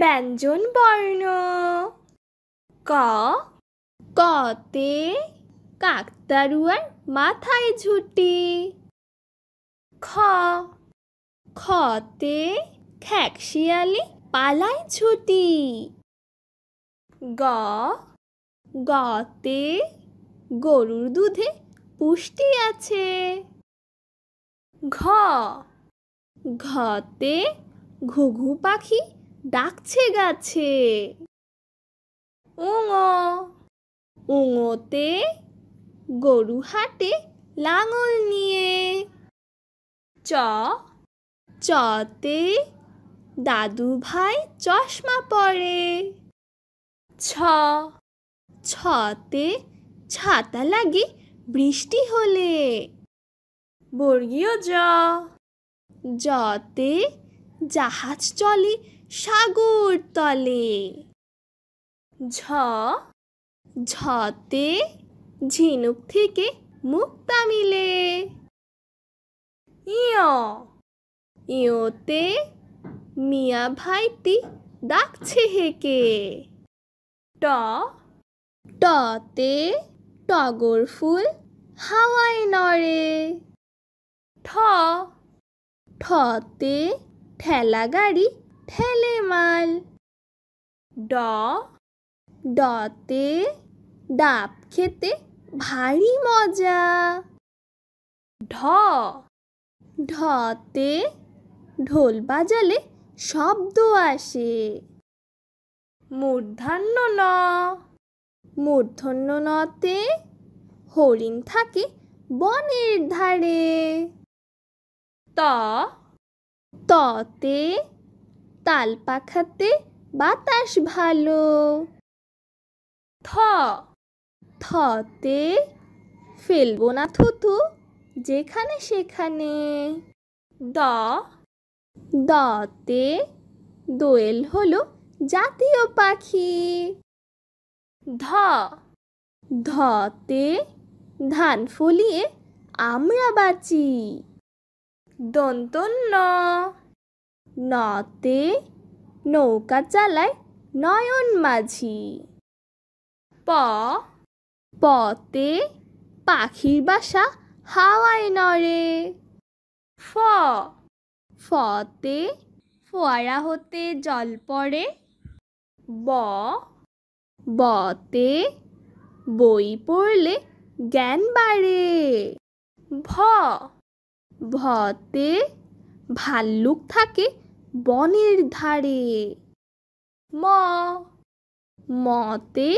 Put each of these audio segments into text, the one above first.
ব্যঞ্জন বর্ণ। ক, কতে কাকতাড়ুয়ার মাথায় ঝুঁটি। খ, খতে খ্যাকশিয়ালি পালায় ছুটি। গ, গতে গরুর দুধে পুষ্টি আছে। ঘ, ঘতে ঘুঘু পাখি ডাকছে গাছে। উঙ, উঙতে গরু হাটে লাঙল নিয়ে। চ, চতে দাদু ভাই চশমা পরে। ছ, ছতে ছাতা লাগে বৃষ্টি হলে। বর্গীয় জ, জতে জাহাজ চলে সাগর তলে। ঝ, ঝতে ঝিনুক থেকে মুক্তা মিলে। ইয়, ইয়তে মিয়া ভাইটি ডাকছে হেঁকে। ট, টতে টগর ফুল হাওয়ায় নড়ে। ঠ, ঠতে ঠেলা গাড়ি ঠেলে মাল। ড, ডতে ডাব খেতে ভারী মজা। ঢ, ঢতে ঢোল বাজালে শব্দ আসে। মূর্ধন্য ন, মূর্ধন্য নতে হরিণ থাকে বনের ধারে। ত, ততে তাল পাখাতে বাতাস ভালো। থ, থতে ফেলবো না থুতু যেখানে সেখানে। দ, দতে দোয়েল হলো জাতীয় পাখি। ধ, ধতে ধান ফলিয়ে আমরা বাঁচি। দন্ত ন, নতে নৌকা চালায় নয়ন মাঝি। প, পতে পাখির বাসা হাওয়ায় নড়ে। ফ, ফতে ফোয়ারা হতে জল পড়ে। ব, বতে বই পড়লে জ্ঞান বাড়ে। ভ, ভতে ভাল্লুক থাকে বনের ধারে। ম, মতে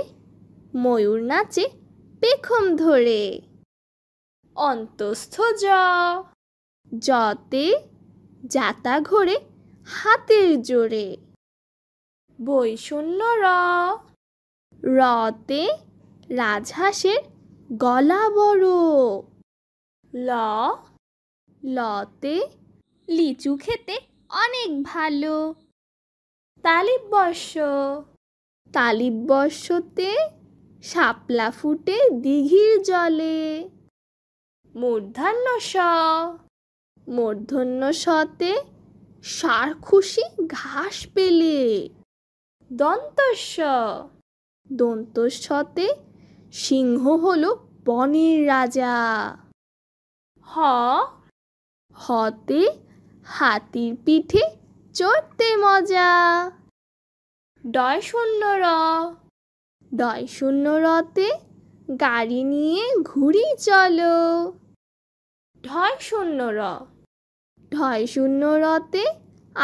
ময়ূর নাচে পেখম ধরে। অন্তস্থ জ, জতে জাতা ঘোরে হাতের জোরে। বৈষণ্য র, রতে রাজহাঁসের গলা বড়। ল, লতে লিচু খেতে অনেক ভালো। তালিবস্য, তালিবস্যতে শাপলা ফুটে দিঘির জলে। মূর্ধন্য ষ, মূর্ধন্য শতে ষাঁড় খুশি ঘাস পেলে। দন্তস্ব, দন্তস্বতে সিংহ হলো বনের রাজা। হ, হতে হাতির পিঠে চড়তে মজা। ডয় শূন্য র, ডয় শূন্য রতে গাড়ি নিয়ে ঘুরি চলো। ঢয় শূন্য র, ঢয় শূন্য রতে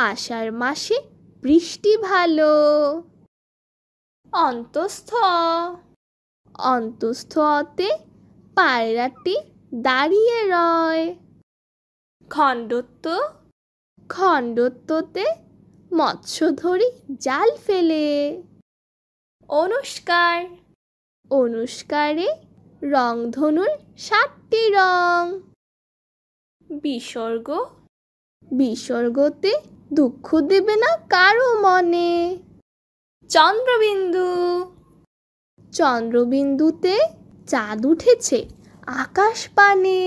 আষাঢ় মাসে বৃষ্টি ভালো। অন্তস্থ, অন্তস্থতে পায়রাটি দাঁড়িয়ে রয়। খণ্ডত্ব, খণ্ডত্বতে মৎস্য ধরি জাল ফেলে। অনুষ্কার, অনুষ্কারে রংধনুর 7টি রং। বিসর্গ, বিসর্গতে দুঃখ দেবে না কারো মনে। চন্দ্রবিন্দু, চন্দ্রবিন্দুতে চাঁদ উঠেছে আকাশ পানে।